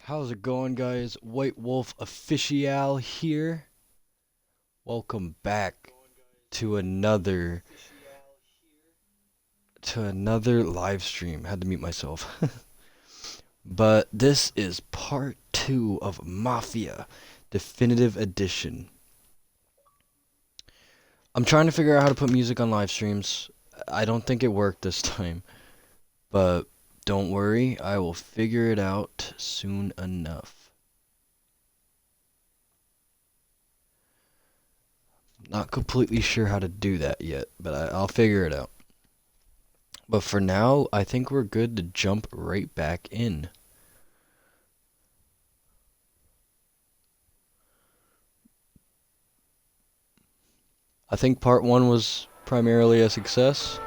How's it going, guys? White Wolf Official here. Welcome back to another live stream. Had to mute myself. But this is part 2 of Mafia Definitive Edition. I'm trying to figure out how to put music on live streams. I don't think it worked this time, but don't worry, I will figure it out soon enough. Not completely sure how to do that yet, but I'll figure it out. But for now, I think we're good to jump right back in. I think part 1 was primarily a success.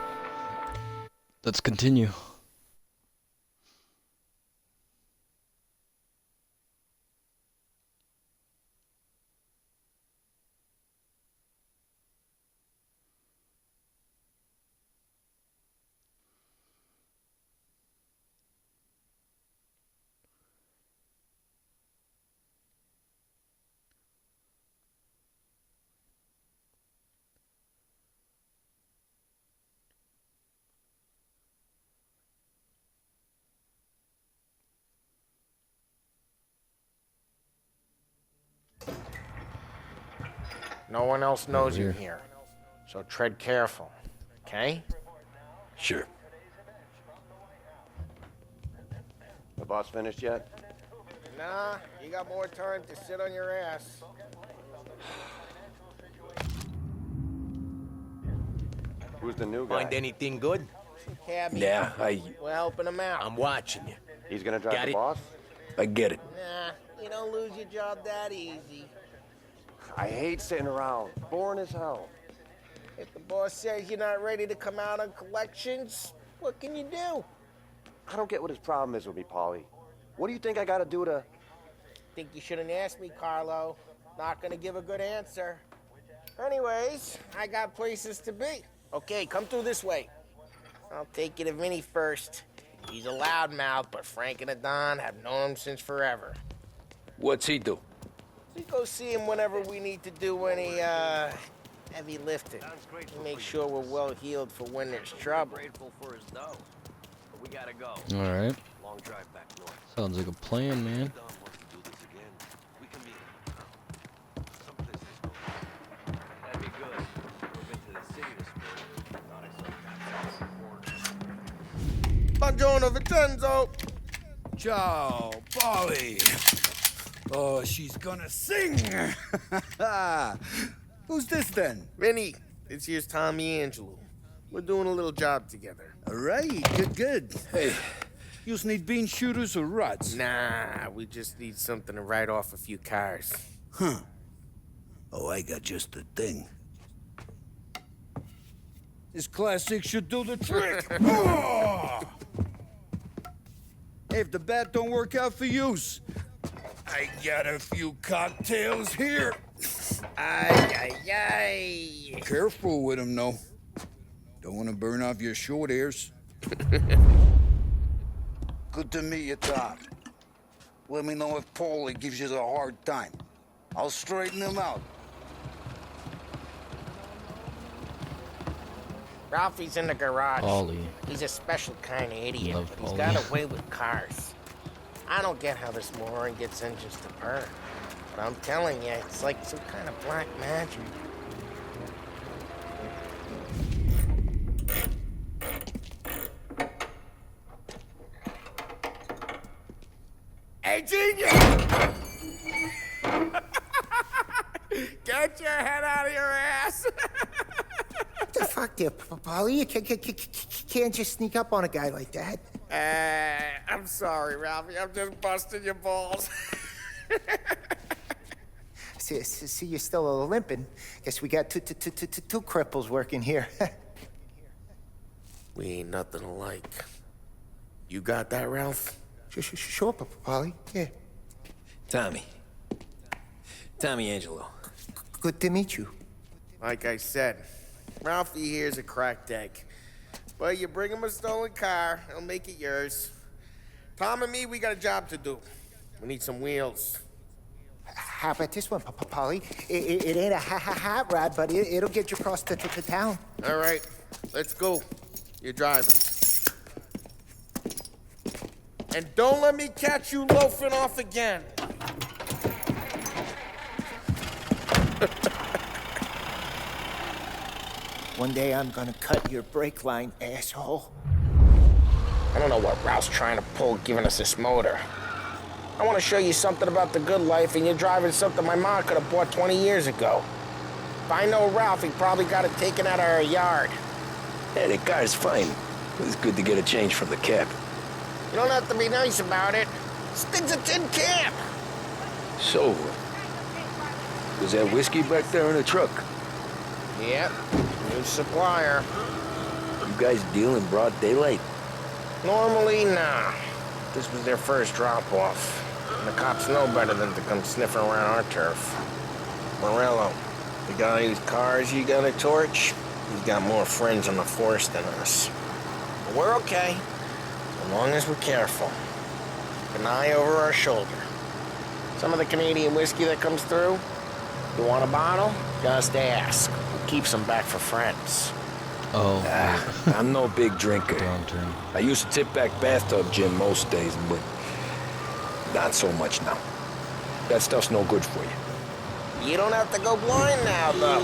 Let's continue. No one else knows you're here, so tread careful, okay? Sure. The boss finished yet? Nah, you got more time to sit on your ass. Who's the new guy? Find anything good? Cabby, Yeah, we're helping him out. I'm watching you. He's gonna drive Got the it. boss? I get it. Nah, you don't lose your job that easy. I hate sitting around. Boring as hell. If the boss says you're not ready to come out on collections, what can you do? I don't get what his problem is with me, Paulie. What do you think I gotta do to... Think you shouldn't ask me, Carlo. Not gonna give a good answer. Anyways, I got places to be. Okay, come through this way. I'll take you to Vinny first. He's a loudmouth, but Frank and the Don have known him since forever. What's he do? We go see him whenever we need to do any, heavy lifting. Make sure we're well healed for when there's trouble. Grateful for his dough. But we gotta go. Alright. Long drive back north. Sounds like a plan, man. Don wants to do this again. We can meet him. Someplace this That'd be good. We've been to the city this morning. Thought I saw Buongiorno, Vincenzo! Ciao, Polly. Oh, she's gonna sing. Who's this then? Vinny, this here's Tommy Angelo. We're doing a little job together. All right, good. Hey, you need bean shooters or rods? Nah, we just need something to write off a few cars. Huh. Oh, I got just the thing. This classic should do the trick. Oh! Hey, if the bat don't work out for use, I got a few cocktails here. Ay. Careful with them, though. Don't want to burn off your short hairs. Good to meet you, Tom. Let me know if Paulie gives you the hard time. I'll straighten him out. Ralphie's in the garage. Ollie. He's a special kind of idiot, Love but he's Paulie. got a way with cars. I don't get how this moron gets engines to burn. But I'm telling you, it's like some kind of black magic. Hey, genius! Get your head out of your ass! What the fuck there, Polly? You can't just sneak up on a guy like that. I'm sorry, Ralphie. I'm just busting your balls. See, you're still limping. Guess we got two cripples working here. We ain't nothing alike. You got that, Ralph? Sure, Polly. Yeah. Tommy. Tommy Angelo. Good to meet you. Like I said, Ralphie here's a cracked egg. But you bring him a stolen car, he'll make it yours. Tom and me, we got a job to do. We need some wheels. How about this one, Polly? It ain't a hot rod, but it'll get you across to town. All right, let's go. You're driving. And don't let me catch you loafing off again. One day I'm gonna cut your brake line, asshole. I don't know what Ralph's trying to pull giving us this motor. I want to show you something about the good life, and you're driving something my mom could have bought 20 years ago. If I know Ralph, he probably got it taken out of our yard. Yeah, the car's fine. It was good to get a change from the cab. You don't have to be nice about it. This thing's a tin can. So, was that whiskey back there in the truck? Yep, new supplier. You guys deal in broad daylight? Normally, nah. This was their first drop-off. And the cops know better than to come sniffing around our turf. Morello, the guy whose cars you got a torch, he's got more friends on the force than us. But we're okay, as long as we're careful. Keep an eye over our shoulder. Some of the Canadian whiskey that comes through, you want a bottle? Just ask. We'll keep some back for friends. Oh, I'm no big drinker. downturn. I used to tip back bathtub gin most days, but not so much now. That stuff's no good for you. You don't have to go blind now, though.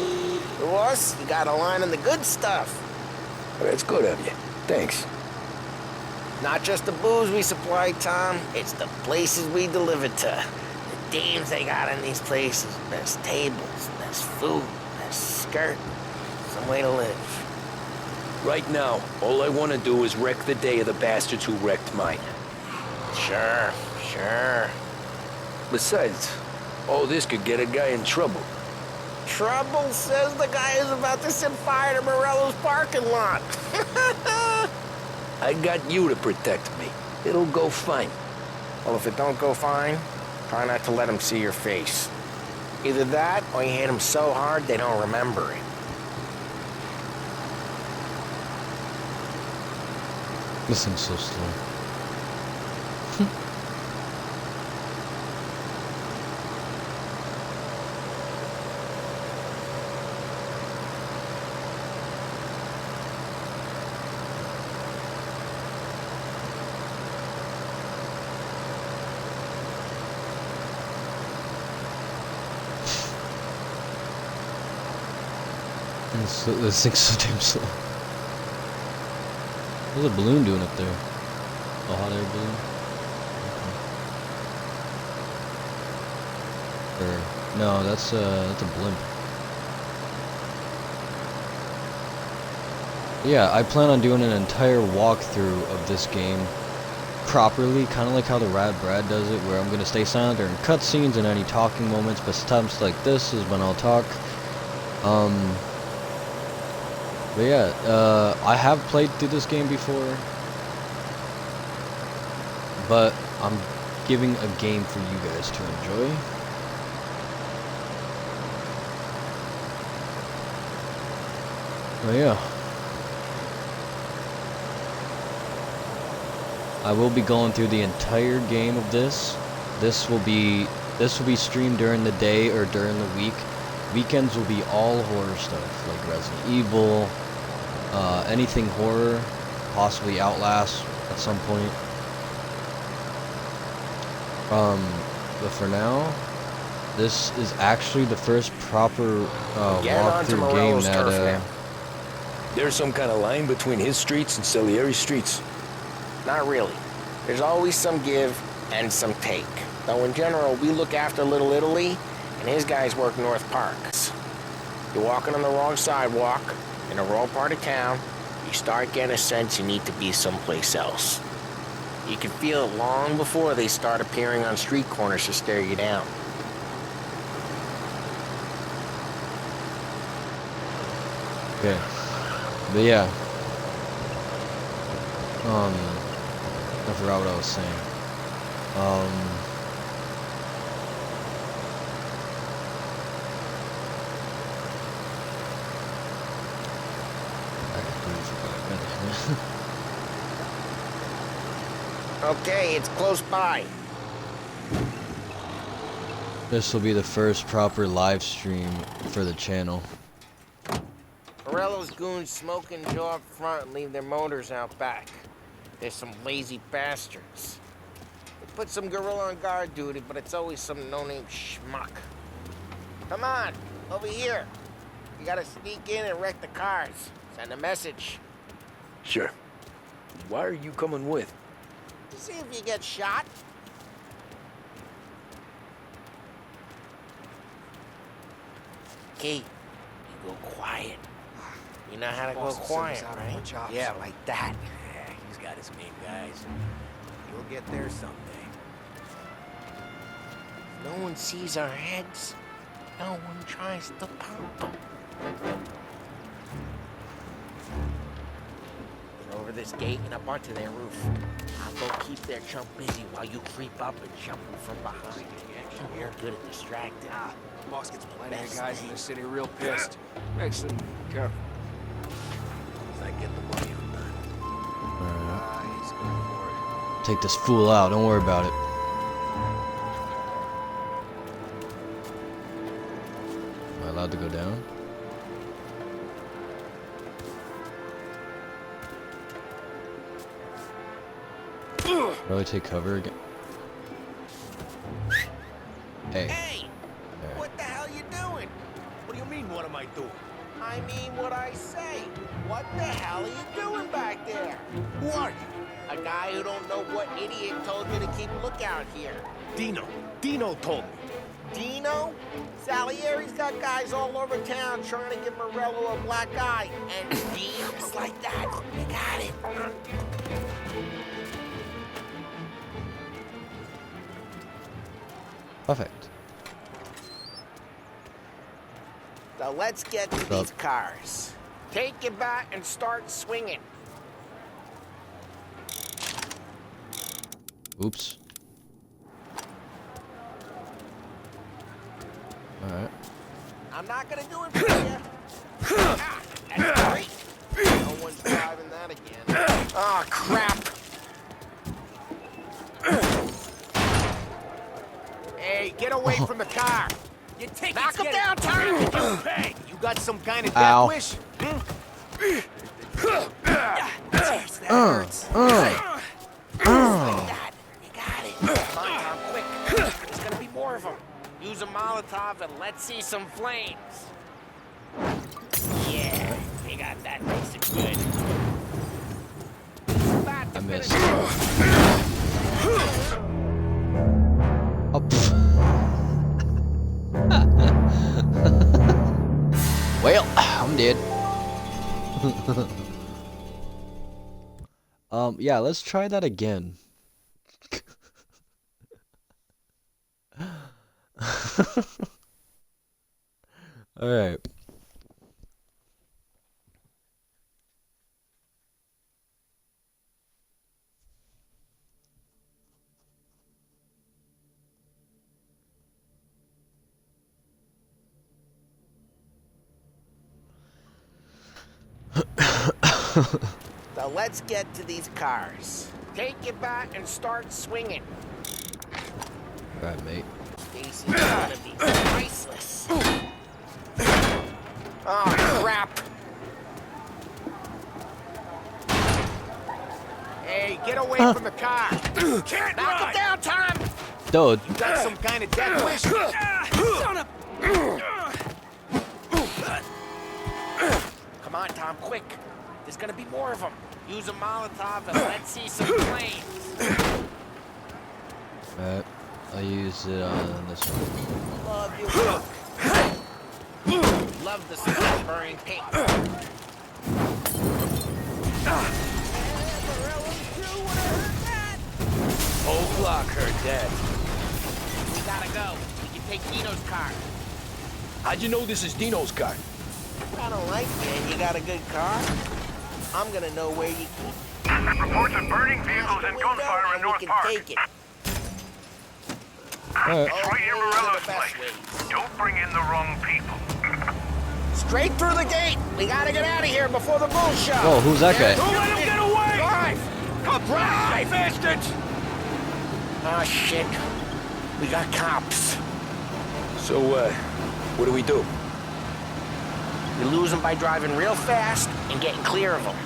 To us, you got a line in the good stuff. That's good of you. Thanks. Not just the booze we supply, Tom. It's the places we deliver to. The dames they got in these places. Best tables, best food, best skirt. Some way to live. Right now, all I want to do is wreck the day of the bastards who wrecked mine. Sure, sure. Besides, all this could get a guy in trouble. Trouble says the guy is about to set fire to Morello's parking lot. I got you to protect me. It'll go fine. Well, if it don't go fine, try not to let him see your face. Either that, or you hit them so hard they don't remember it. This thing's so slow. This thing's so damn slow. What's a balloon doing up there? A hot air balloon? Okay. Or, no, that's a blimp. Yeah, I plan on doing an entire walkthrough of this game properly, kind of like how the Rad Brad does it, where I'm going to stay silent during cutscenes and any talking moments, but times like this is when I'll talk. But yeah, I have played through this game before, but I'm giving a game for you guys to enjoy. But yeah, I will be going through the entire game of this. This will be streamed during the day or during the week. Weekends will be all horror stuff, like Resident Evil, anything horror, possibly Outlast at some point. But for now, this is actually the first proper walkthrough game that. There's some kind of line between his streets and Salieri's streets. Not really. There's always some give and some take. Though in general, we look after Little Italy, and his guys work North Parks. You're walking on the wrong sidewalk, in the wrong part of town, you start getting a sense you need to be someplace else. You can feel it long before they start appearing on street corners to stare you down. Okay. But yeah. I forgot what I was saying. Okay, it's close by. This will be the first proper live stream for the channel. Morello's goons smoke and jaw up front and leave their motors out back. They're some lazy bastards. They put some gorilla on guard duty, but it's always some no-name schmuck. Come on, over here. You gotta sneak in and wreck the cars. Send a message. Sure. Why are you coming with? To see if you get shot. Kate, you go quiet. You know how to go quiet, right? Yeah, like that. Yeah, he's got his main guys. You'll get there someday. No one sees our heads. No one tries to pump them. Get over this gate and up onto their roof. I'll go keep their chump busy while you creep up and jump them from behind. You're good at distracting. Boss gets plenty of guys in the city real pissed. Makes them careful. As I get the money, I'm done. He's going for it. Take this fool out. Don't worry about it. Am I allowed to go down? Probably take cover again. Hey. Hey! What the hell you doing? What do you mean, what am I doing? I mean what I say. What the hell are you doing back there? Who are you? A guy who don't know what idiot told you to keep lookout here. Dino. Dino told me. Dino? Salieri's got guys all over town trying to give Morello a black eye. And just like that, you got it. Perfect. So let's get to these cars. Take your bat and start swinging. Oops. Alright. I'm not gonna do it for you. Ah, that's great. No one's driving that again. Oh, crap. Hey, get away from the car. You take Knock him down, Tom. Hey, you got some kind of Ow. death wish? Jeez, that hurts. Like that. You got it. Come on, Tom, quick. There's gonna be more of them. Use a Molotov and let's see some flames. Yeah, we got that nice and good. About to I missed. finish. Oh, pff. Well, I'm dead. Yeah, let's try that again. All right. So let's get to these cars. Take your bat and start swinging. All right, mate. Stacy's gonna be priceless. Oh, crap. Hey, get away from the car. Can't Knock him ride. down, Tom. Dude. You got some kind of death wish? Son of... Come on, Tom, quick. There's gonna be more of them. Use a Molotov and let's see some flames. Alright. I'll use it on this one. Love your look. Love the smell of burning paint. Whole block her dead. We gotta go. We can take Dino's car. How'd you know this is Dino's car? I don't like you and you got a good car. I'm gonna know where you keep Reports of burning vehicles and gunfire in North Park. Take it. Alright. It's right near Those are Morello's the best place. ways. Don't bring in the wrong people. Straight through the gate. We gotta get out of here before the bull show. Whoa, who's that guy? Don't let him get away! Drive! Come drive, bastards! Oh, shit. We got cops. So, what do we do? You lose them by driving real fast and getting clear of them.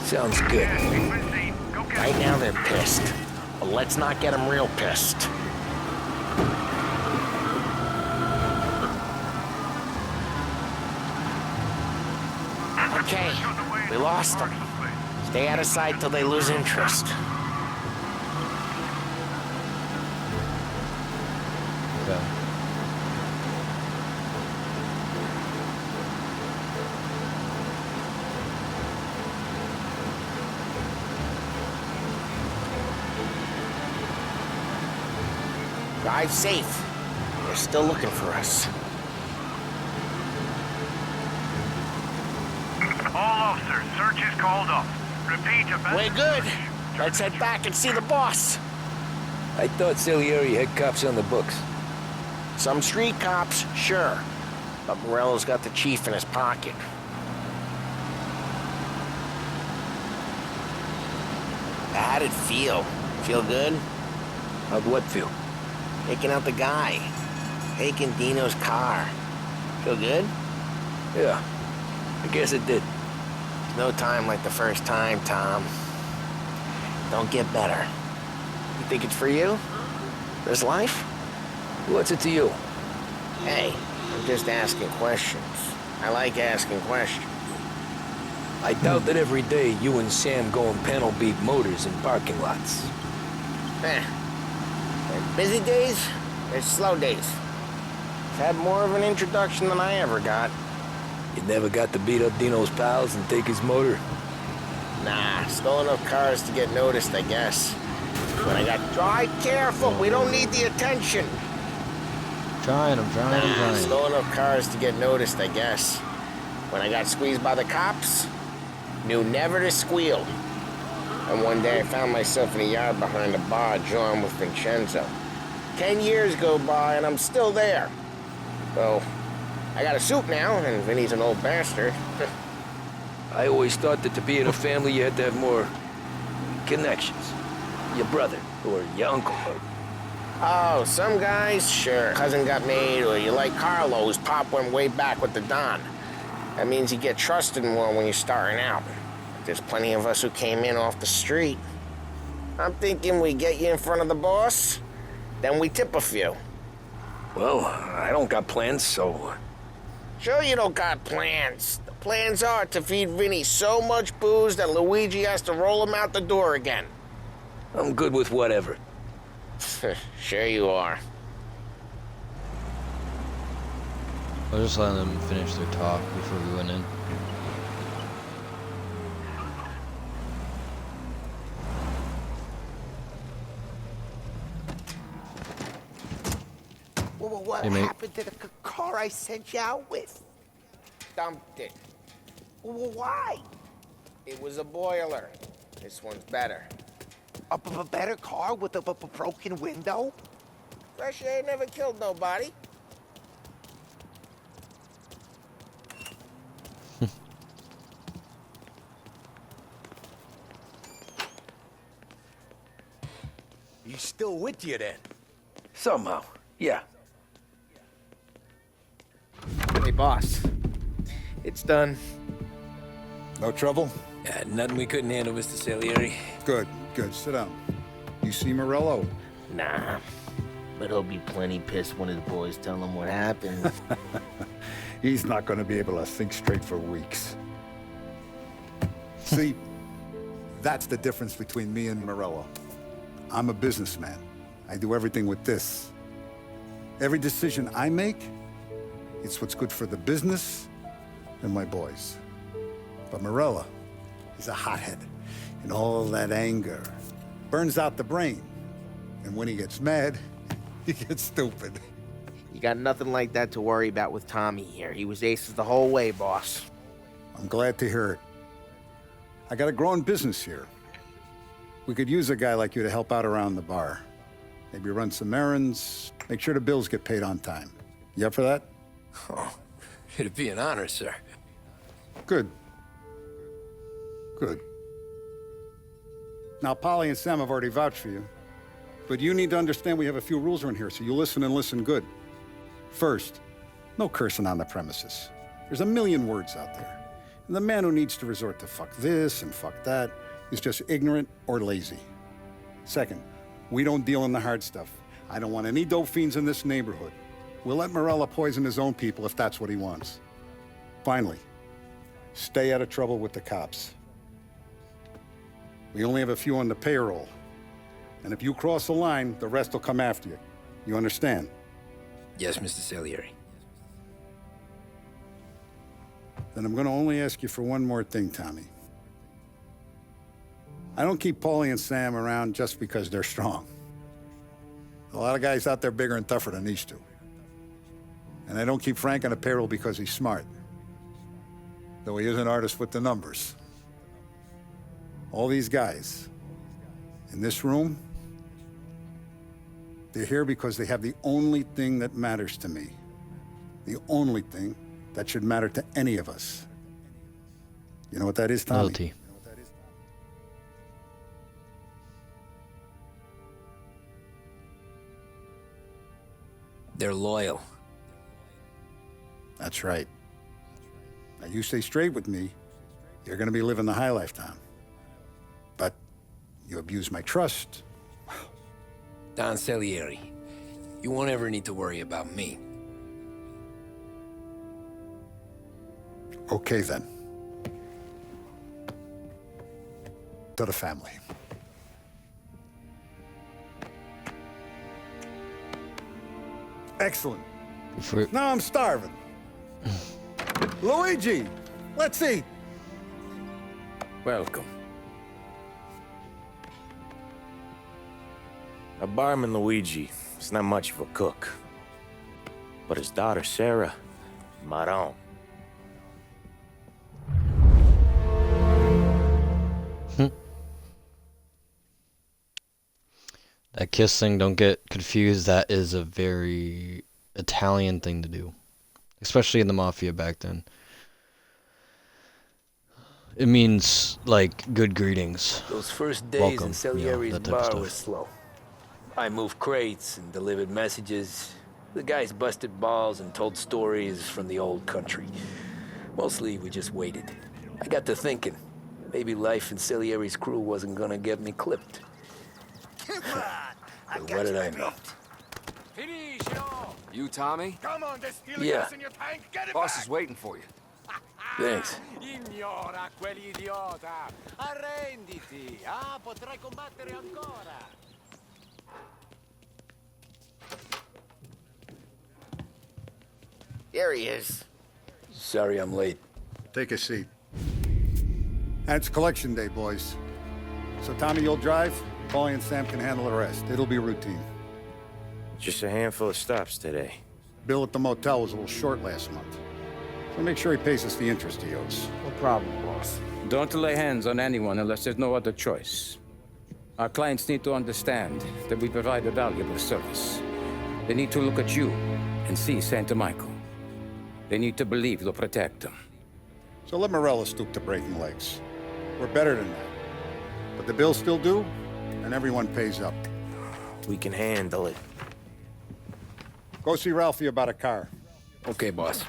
Sounds good. Yes, he's been seen. Go get Right him. now they're pissed. But let's not get them real pissed. Okay, we lost them. Stay out of sight till they lose interest. Okay. Drive safe. They're still looking for us. All officers, search is called off. Repeat, We're good. Let's head back and see the boss. I thought Salieri had cops on the books. Some street cops, sure. But Morello's got the chief in his pocket. How'd it feel? Feel good? How'd what feel? Taking out the guy. Taking Dino's car. Feel good? Yeah, I guess it did. No time like the first time, Tom. Don't get better. You think it's for you? This life? What's it to you? Hey, I'm just asking questions. I like asking questions. I doubt that every day you and Sam go and panel beat motors in parking lots. There's busy days, there's slow days. I've had more of an introduction than I ever got. You never got to beat up Dino's pals and take his motor? Nah, stole enough cars to get noticed, I guess. When I got... Drive careful, we don't need the attention. I'm trying. Stole enough cars to get noticed, I guess. When I got squeezed by the cops, knew never to squeal. And one day I found myself in a yard behind a bar, John with Vincenzo. 10 years go by and I'm still there. So, I got a suit now, and Vinny's an old bastard. I always thought that to be in a family you had to have more connections. Your brother, or your uncle. Oh, some guys, sure. Cousin got made, or you like Carlo, whose pop went way back with the Don. That means you get trusted more when you're starting out. There's plenty of us who came in off the street. I'm thinking we get you in front of the boss, then we tip a few. Well, I don't got plans, so... Sure you don't got plans. The plans are to feed Vinny so much booze that Luigi has to roll him out the door again. I'm good with whatever. Sure you are. I was just letting them finish their talk before we went in. What Hey, mate. happened to the car I sent you out with? Dumped it. Why? It was a boiler. This one's better. A better car with a broken window? Fresh air never killed nobody. He's still with you then? Somehow, yeah. Hey, boss. It's done. No trouble? Yeah, nothing we couldn't handle, Mr. Salieri. Good, good. Sit down. You see Morello? Nah. But he'll be plenty pissed when his boys tell him what happened. He's not going to be able to think straight for weeks. See, that's the difference between me and Morello. I'm a businessman. I do everything with this. Every decision I make, it's what's good for the business and my boys. But Morello is a hothead, and all that anger burns out the brain. And when he gets mad, he gets stupid. You got nothing like that to worry about with Tommy here. He was aces the whole way, boss. I'm glad to hear it. I got a growing business here. We could use a guy like you to help out around the bar. Maybe run some errands, make sure the bills get paid on time. You up for that? Oh, it'd be an honor, sir. Good. Good. Now, Polly and Sam have already vouched for you. But you need to understand we have a few rules around here, so you listen and listen good. First, no cursing on the premises. There's a million words out there. And the man who needs to resort to fuck this and fuck that is just ignorant or lazy. Second, we don't deal in the hard stuff. I don't want any dope fiends in this neighborhood. We'll let Morella poison his own people if that's what he wants. Finally, stay out of trouble with the cops. We only have a few on the payroll. And if you cross the line, the rest will come after you. You understand? Yes, Mr. Salieri. Then I'm gonna only ask you for one more thing, Tommy. I don't keep Paulie and Sam around just because they're strong. A lot of guys out there bigger and tougher than these two. And I don't keep Frank on the payroll because he's smart. Though he is an artist with the numbers. All these guys in this room, they're here because they have the only thing that matters to me. The only thing that should matter to any of us. You know what that is, Tommy? Loyalty. They're loyal. That's right. Now you stay straight with me, you're gonna be living the high life, Tom. But you abuse my trust. Don Salieri, you won't ever need to worry about me. Okay, then. To the family. Excellent. Now I'm starving. Luigi, let's eat. Welcome. Now, barman Luigi is not much of a cook. But his daughter, Sarah, Maron. That kiss thing, don't get confused. That is a very Italian thing to do. Especially in the Mafia back then. It means, like, good greetings. Those first days Welcome, in Salieri's that type of bar stuff. were slow. I moved crates and delivered messages. The guys busted balls and told stories from the old country. Mostly, we just waited. I got to thinking, maybe life in Salieri's crew wasn't gonna get me clipped. Come on. But what did I know? You, Tommy? Come on, there's still Yeah. gas in your tank. Get it Boss back. is waiting for you. Thanks. Ignora quell'idiota. Arrenditi. Ah, potrai combattere ancora. There he is. Sorry I'm late. Take a seat. And it's collection day, boys. So Tommy, you'll drive. Paulie and Sam can handle the rest. It'll be routine. Just a handful of stops today. Bill at the motel was a little short last month. So make sure he pays us the interest he owes. No problem, boss. Don't lay hands on anyone unless there's no other choice. Our clients need to understand that we provide a valuable service. They need to look at you and see Santa Michael. They need to believe you'll protect them. So let Morella stoop to breaking legs. We're better than that. But the bill's still due, and everyone pays up. We can handle it. Go see Ralphie about a car. Okay, boss.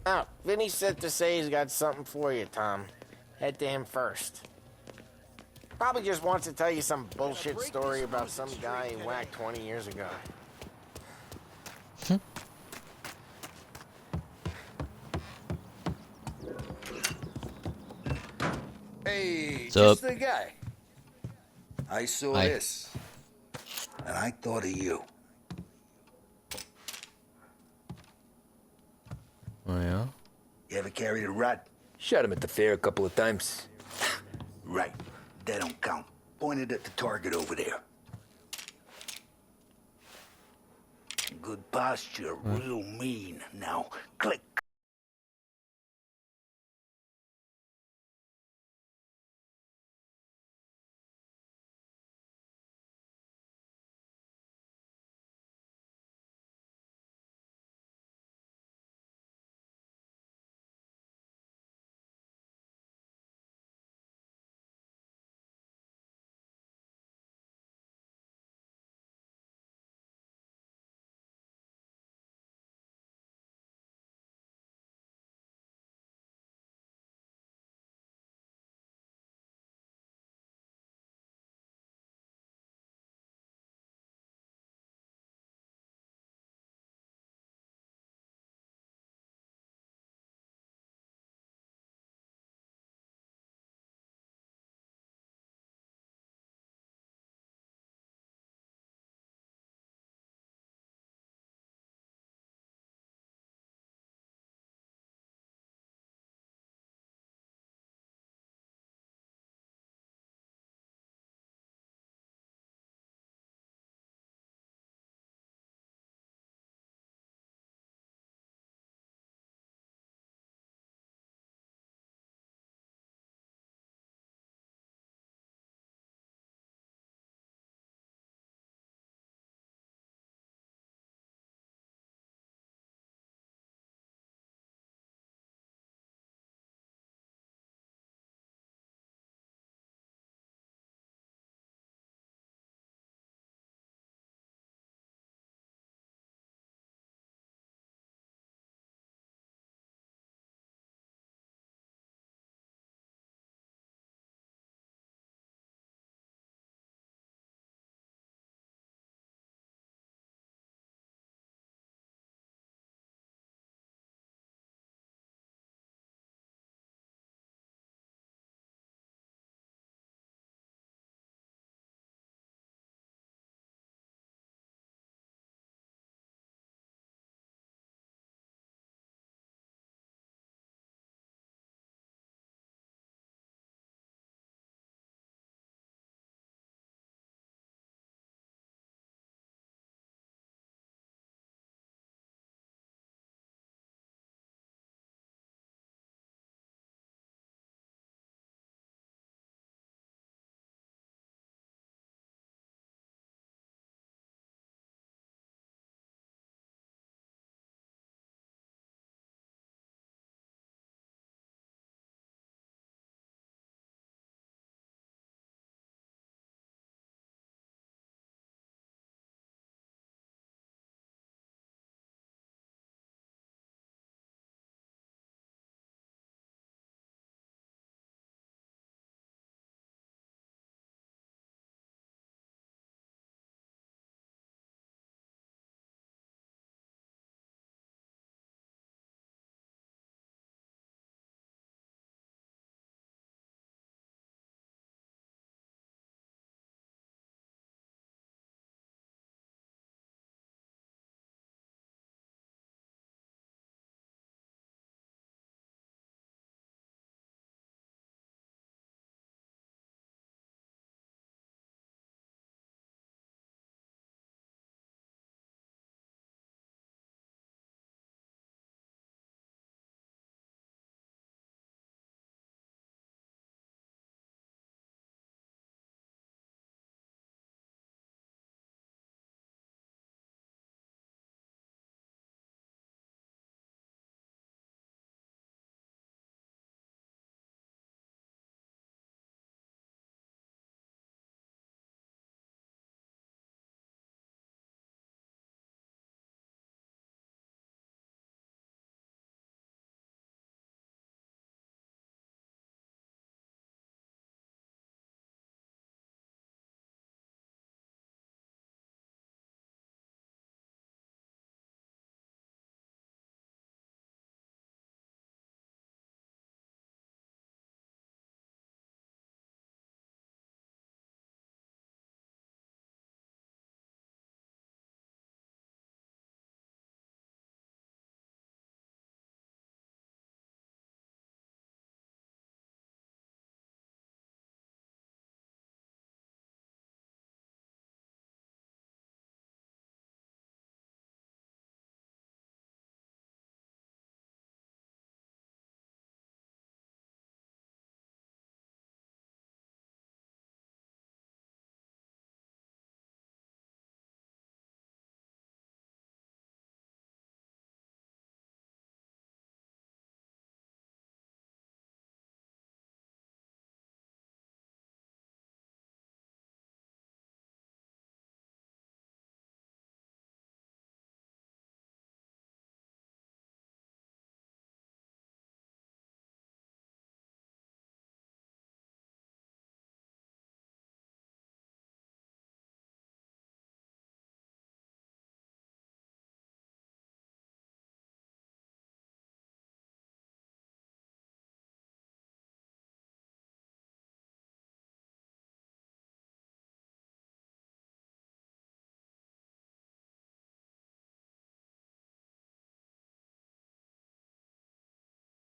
Oh, Vinny said to say he's got something for you, Tom. Head to him first. Probably just wants to tell you some bullshit story about some guy he whacked 20 years ago. Hey, What's just up? the guy. I saw Hi. this, and I thought of you. Oh, yeah? You ever carried a rat? Shot him at the fair a couple of times. Right. That don't count. Pointed at the target over there. Good posture, real mean. Now, click.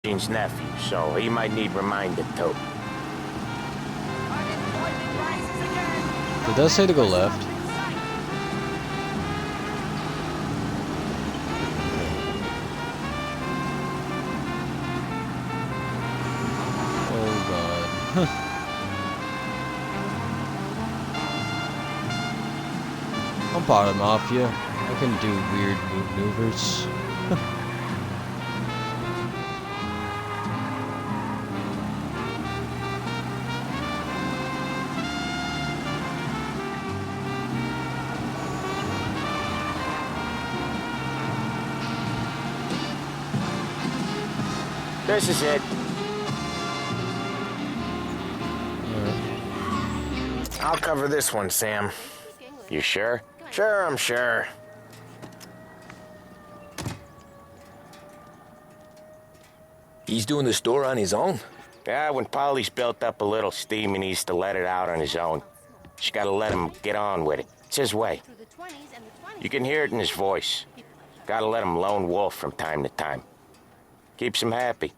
Gene's nephew, so he might need reminded too. Did that say to go left? Oh god. I'm part of Mafia. I can do weird maneuvers. This is it. I'll cover this one, Sam. You sure? Sure, I'm sure. He's doing the store on his own? Yeah, when Polly's built up a little steam, he needs to let it out on his own. Just gotta let him get on with it. It's his way. You can hear it in his voice. Gotta let him lone wolf from time to time. Keeps him happy.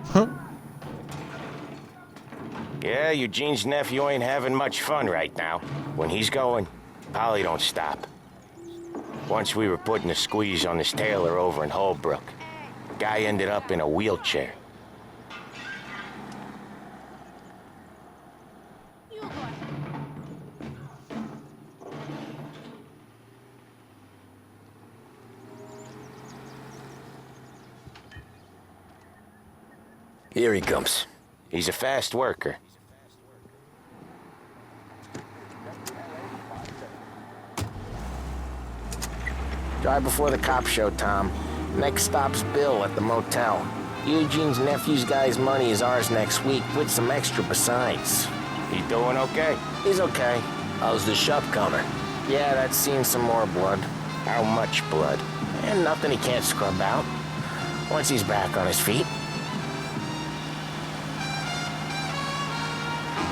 Huh? Yeah, Eugene's nephew ain't having much fun right now. When he's going, Polly don't stop. Once we were putting a squeeze on this tailor over in Holbrook. The guy ended up in a wheelchair. Here he comes. He's a fast worker. Drive before the cops show, Tom. Next stop's Bill at the motel. Eugene's nephew's guy's money is ours next week, with some extra besides. He doing okay? He's okay. How's the shop counter? Yeah, that's seen some more blood. How much blood? And nothing he can't scrub out. Once he's back on his feet.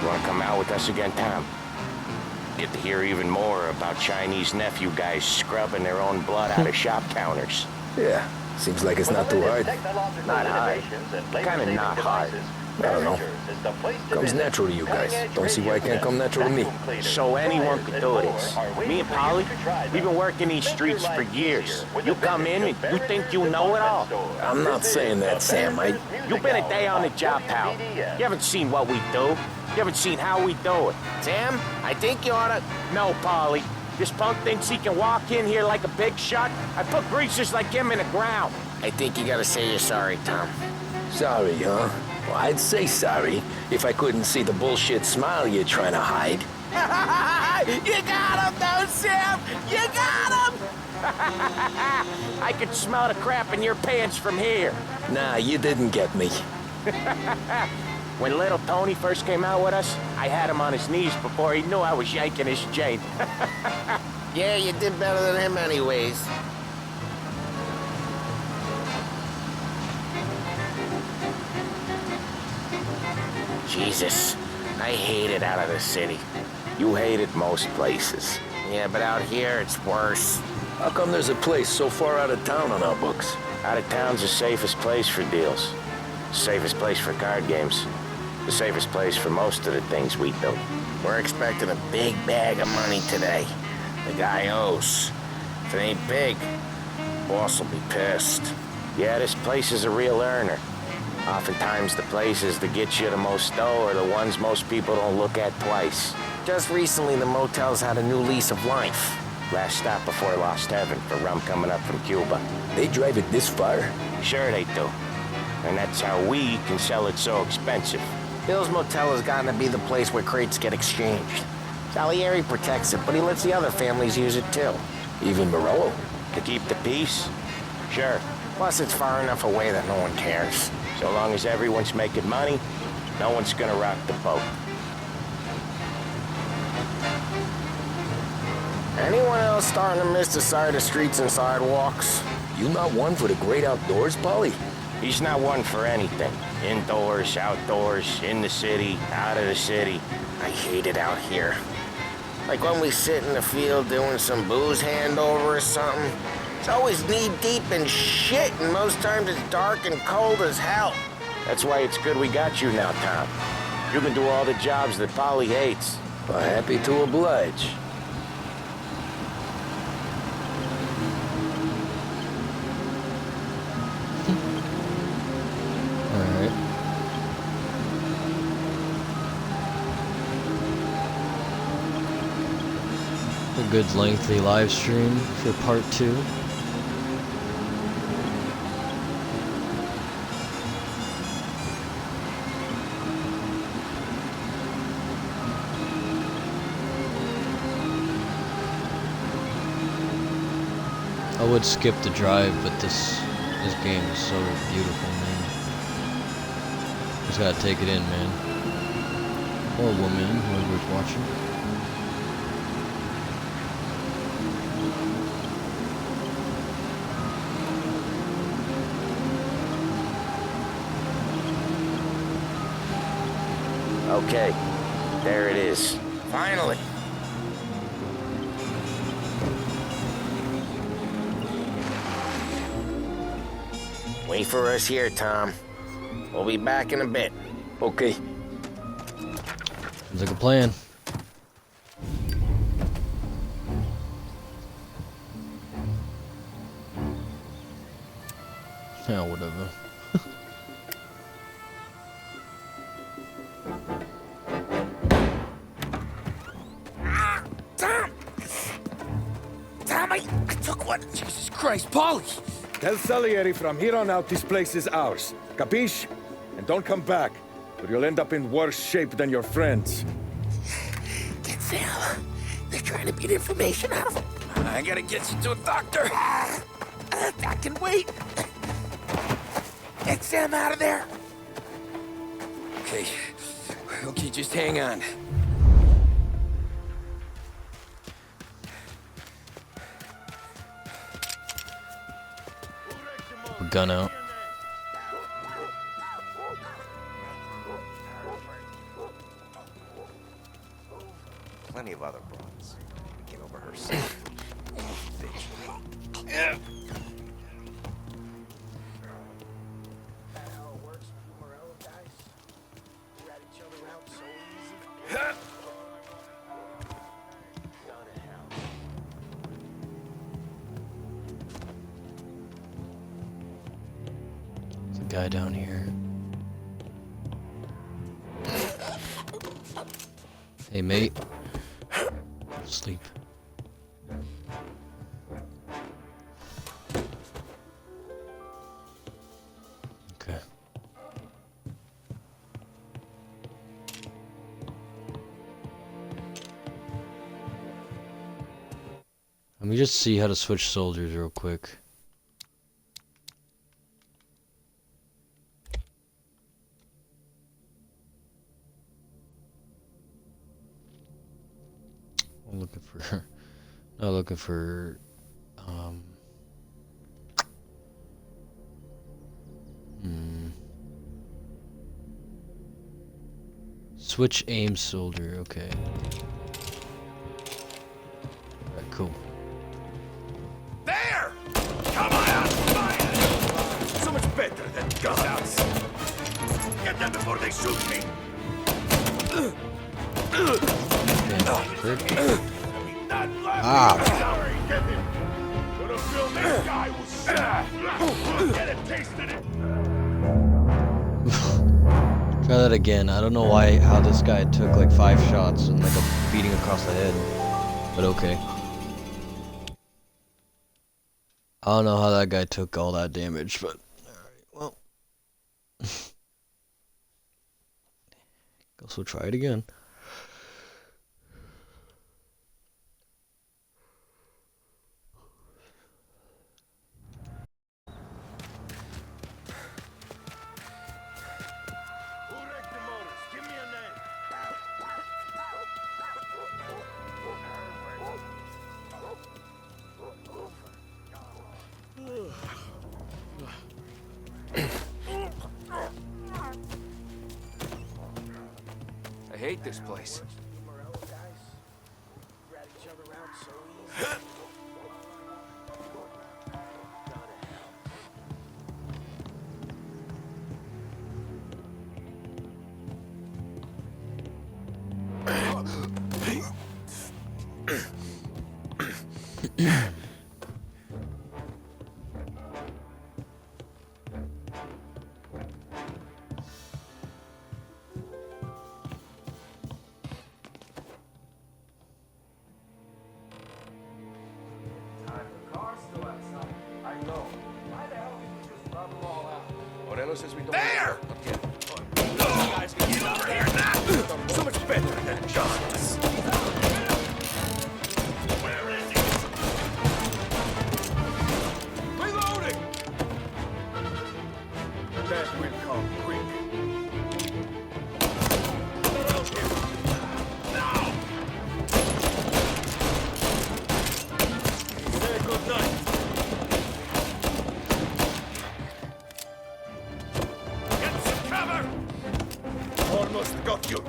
You wanna come out with us again, Tom? Get to hear even more about Chinese nephew guys scrubbing their own blood out of shop counters. Yeah, seems like it's not too hard. Not hard. Kinda not hard. I don't know. Comes natural to you guys. Don't see why it can't come natural to me. So anyone could do this. Me and Polly, we've been working these streets for years. You come in and you think you know it all. I'm not saying that, Sam. You've been a day on the job, pal. You haven't seen what we do. You haven't seen how we do it. Sam, I think you oughta... No, Polly. This punk thinks he can walk in here like a big shot. I put greasers like him in the ground. I think you gotta say you're sorry, Tom. Sorry, huh? Well, I'd say sorry if I couldn't see the bullshit smile you're trying to hide. You got him, though, Sam! You got him! I could smell the crap in your pants from here. Nah, you didn't get me. When little Tony first came out with us, I had him on his knees before he knew I was yanking his chain. Yeah, you did better than him anyways. Jesus, I hate it out of the city. You hate it most places. Yeah, but out here, it's worse. How come there's a place so far out of town on our books? Out of town's the safest place for deals. Safest place for card games. The safest place for most of the things we do. We're expecting a big bag of money today. The guy owes. If it ain't big, boss will be pissed. Yeah, this place is a real earner. Oftentimes the places that get you the most dough are the ones most people don't look at twice. Just recently, the motel's had a new lease of life. Last stop before Lost Heaven for rum coming up from Cuba. They drive it this far? Sure they do. And that's how we can sell it so expensive. Bill's Motel has gotten to be the place where crates get exchanged. Salieri protects it, but he lets the other families use it too. Even Morello? To keep the peace? Sure. Plus, it's far enough away that no one cares. So long as everyone's making money, no one's gonna rock the boat. Anyone else starting to miss the sight of streets and sidewalks? You not one for the great outdoors, Polly? He's not one for anything. Indoors, outdoors, in the city, out of the city. I hate it out here. Like when we sit in the field doing some booze handover or something, It's always knee-deep in shit, and most times it's dark and cold as hell. That's why it's good we got you now, Tom. You can do all the jobs that Polly hates. Well, happy to oblige. Alright. A good lengthy live stream for part 2. I would skip the drive, but this game is so beautiful, man. Just gotta take it in, man. Or woman, whoever's watching. Okay, there it is. Finally. Wait for us here, Tom. We'll be back in a bit. Okay. Sounds like a plan. Yeah, whatever. Tom, I took one. Jesus Christ, Polly! Tell Salieri from here on out this place is ours. Capiche? And don't come back, or you'll end up in worse shape than your friends. Get Sam. They're trying to beat information out of him. I gotta get you to a doctor. I can wait. Get Sam out of there. Okay. Okay, just hang on. Gun out. Plenty of other bronze. Get over herself. There's a guy down here. Hey, mate. Sleep. Okay. Let me just see how to switch soldiers real quick. I'm looking for, not looking for, switch aim soldier, okay. Alright, cool. There! Come on, fire! So much better than guns. Get them before they shoot me. Ah! Try that again. I don't know how this guy took like 5 shots and like a beating across the head. But okay. I don't know how that guy took all that damage, but alright, well. Guess we'll try it again. I hate this place. Morello says we don't... There! Guys, get over here now! So much better than justice. Where is he? Reloading! That will come quick. No! Say good night. Get some cover! Almost got you.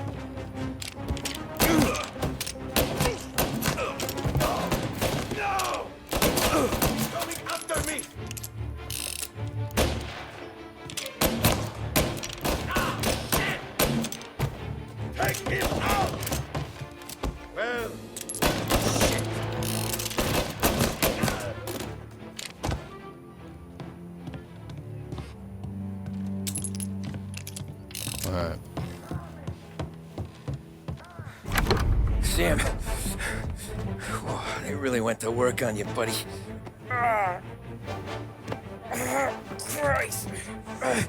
No! Coming after me! Ah, shit! Take him out! Well, All right. Sam, they really went to work on you, buddy. Christ.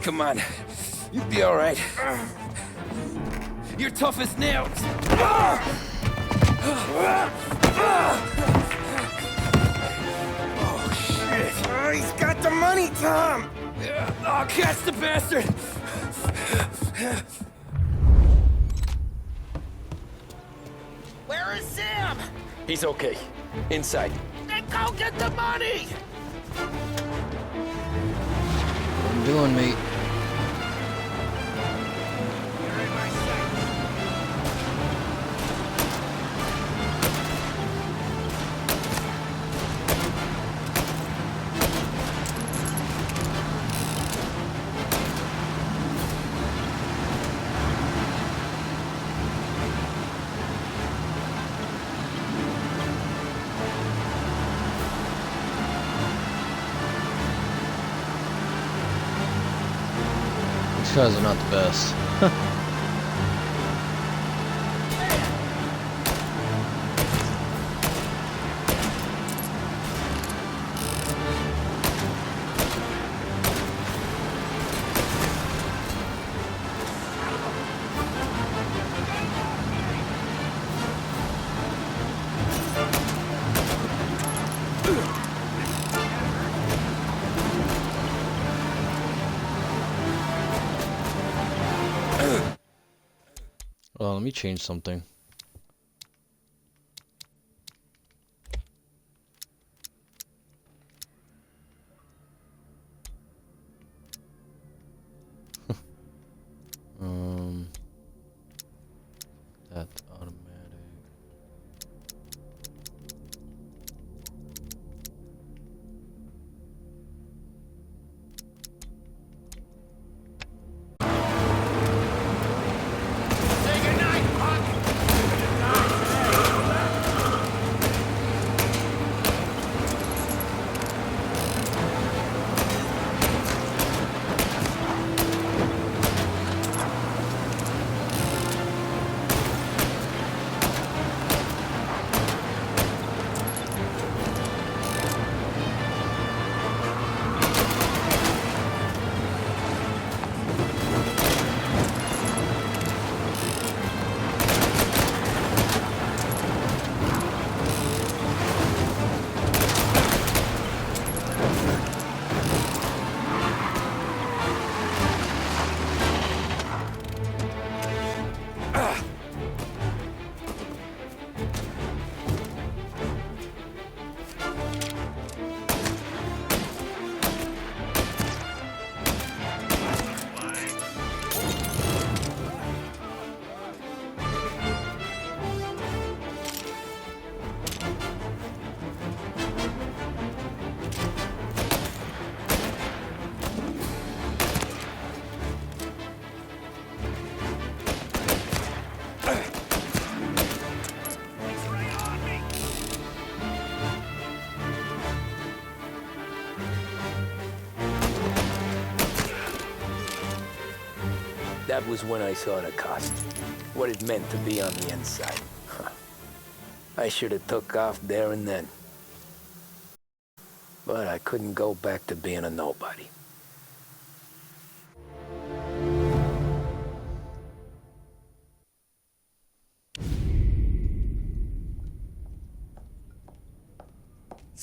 Come on. You'll be all right. You're tough as nails. Oh, shit. Oh, he's got the money, Tom. Oh, catch the bastard. Where is Sam? He's okay. Inside. Then go get the money! What I'm doing, mate. You're in my sight. These guys are not the best. Well, let me change something. That's automatic. That was when I saw the cost. What it meant to be on the inside. Huh. I should have took off there and then. But I couldn't go back to being a nobody.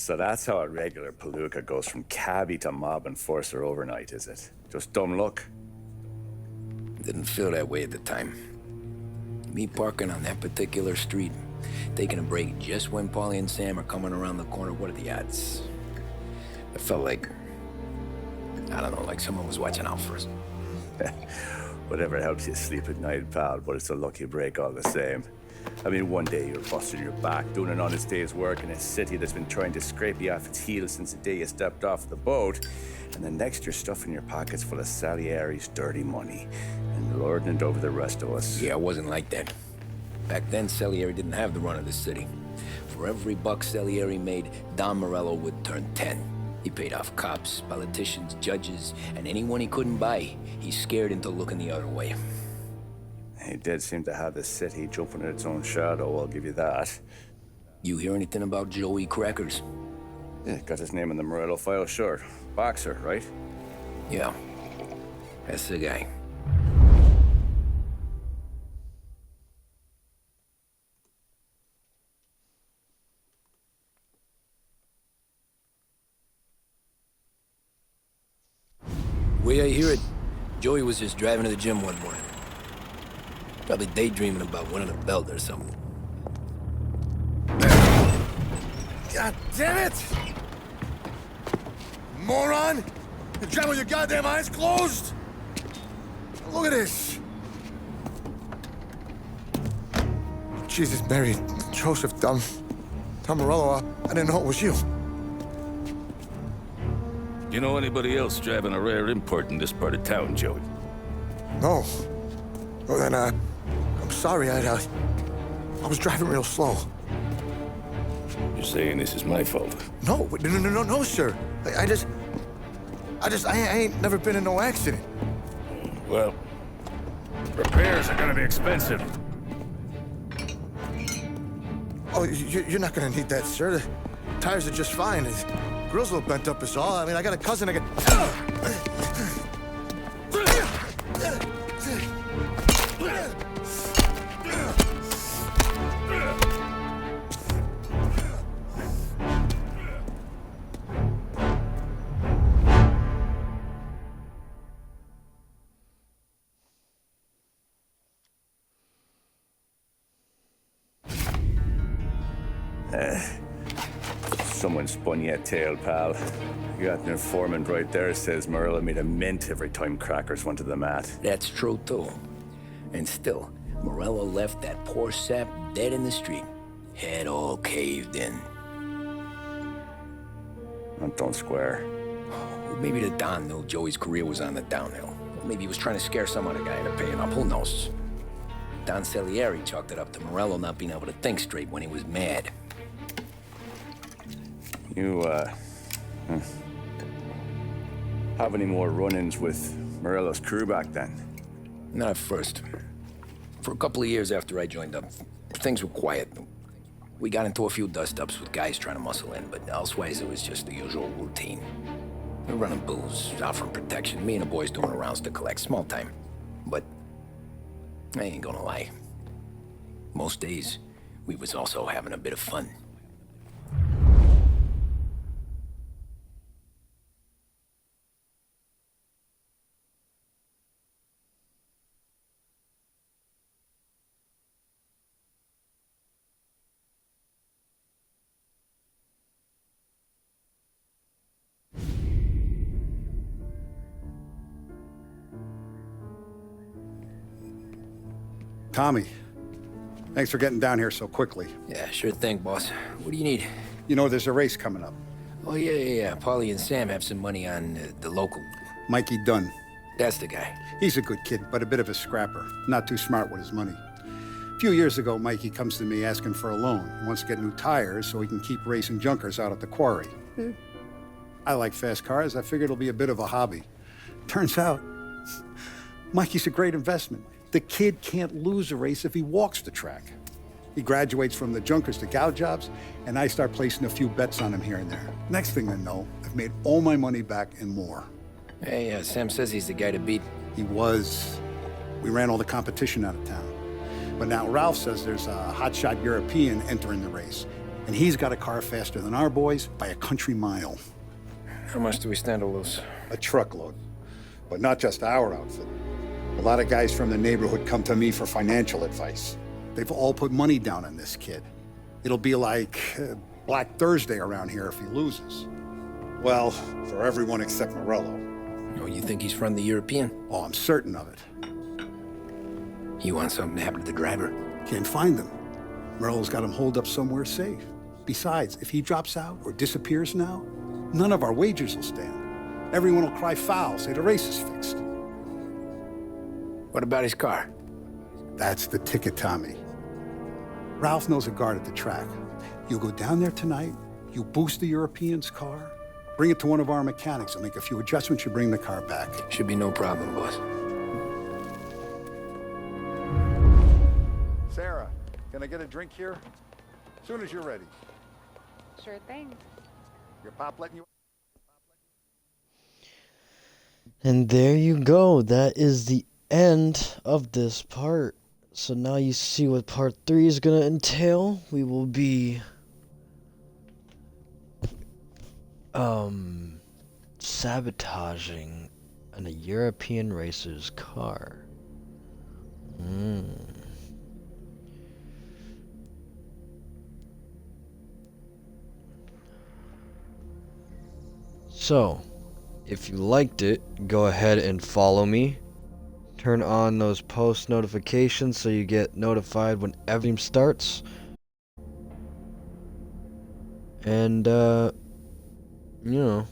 So that's how a regular palooka goes from cabbie to mob enforcer overnight, is it? Just dumb luck? Didn't feel that way at the time. Me parking on that particular street, taking a break just when Paulie and Sam are coming around the corner, what are the odds? I felt like, I don't know, like someone was watching out for us. Whatever helps you sleep at night, pal, but it's a lucky break all the same. I mean, one day you're busting your back, doing an honest day's work in a city that's been trying to scrape you off its heels since the day you stepped off the boat, and the next you're stuffing your pockets full of Salieri's dirty money and lording it over the rest of us. Yeah, it wasn't like that. Back then, Salieri didn't have the run of the city. For every buck Salieri made, Don Morello would turn 10. He paid off cops, politicians, judges, and anyone he couldn't buy, he scared into looking the other way. He did seem to have the city jumping at its own shadow, I'll give you that. You hear anything about Joey Crackers? Yeah, got his name in the Morello file, sure. Boxer, right? Yeah, that's the guy. Way I hear it, Joey was just driving to the gym one morning. Probably daydreaming about winning a belt or something. God damn it! Moron! You're driving with your goddamn eyes closed? Look at this! Jesus, Mary, Joseph, Tom Morello, I didn't know it was you. You know anybody else driving a rare import in this part of town, Joey? No. Well, then, I'm sorry, I was driving real slow. You're saying this is my fault? No, no, sir. I ain't never been in no accident. Well, repairs are gonna be expensive. Oh, you're not gonna need that, sir. The tires are just fine. The grill's a little bent up is all. I mean, I got a cousin I can... Someone spun you a tale, pal. You got an informant right there says Morello made a mint every time Crackers went to the mat. That's true, too. And still, Morello left that poor sap dead in the street. Head all caved in. That don't square. Well, maybe the Don knew Joey's career was on the downhill. Maybe he was trying to scare some other guy into paying up. Who knows? Don Salieri chalked it up to Morello not being able to think straight when he was mad. You, have any more run-ins with Morello's crew back then? Not at first. For a couple of years after I joined up, things were quiet. We got into a few dust-ups with guys trying to muscle in, but elsewise it was just the usual routine. We were running booze, offering protection, me and the boys doing rounds to collect, small time. But I ain't gonna lie. Most days, we was also having a bit of fun. Tommy, thanks for getting down here so quickly. Yeah, sure thing, boss. What do you need? You know, there's a race coming up. Oh, yeah. Paulie and Sam have some money on the local. Mikey Dunn. That's the guy. He's a good kid, but a bit of a scrapper. Not too smart with his money. A few years ago, Mikey comes to me asking for a loan. He wants to get new tires so he can keep racing junkers out at the quarry. I like fast cars. I figured it'll be a bit of a hobby. Turns out, Mikey's a great investment. The kid can't lose a race if he walks the track. He graduates from the junkers to gal jobs, and I start placing a few bets on him here and there. Next thing I know, I've made all my money back and more. Hey, Sam says he's the guy to beat. He was. We ran all the competition out of town. But now Ralph says there's a hotshot European entering the race, And he's got a car faster than our boys by a country mile. How much do we stand to lose? A truckload. But not just our outfit. A lot of guys from the neighborhood come to me for financial advice. They've all put money down on this kid. It'll be like Black Thursday around here if he loses. Well, for everyone except Morello. Oh, you think he's from the European? Oh, I'm certain of it. You want something to happen to the driver? Can't find him. Morello's got him holed up somewhere safe. Besides, if he drops out or disappears now, none of our wagers will stand. Everyone will cry foul, say the race is fixed. What about his car? That's the ticket, Tommy. Ralph knows a guard at the track. You go down there tonight, you boost the European's car, bring it to one of our mechanics, and make a few adjustments, you bring the car back. Should be no problem, boss. Sarah, can I get a drink here? As soon as you're ready. Sure thing. Your pop letting you... And there you go. That is the end of this part. So now you see what part 3 is going to entail. We will be sabotaging a European racer's car. So, if you liked it, go ahead and follow me. Turn on those post notifications so you get notified when everything starts. And, you know,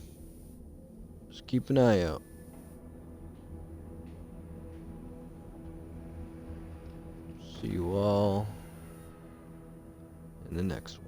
just keep an eye out. See you all in the next one.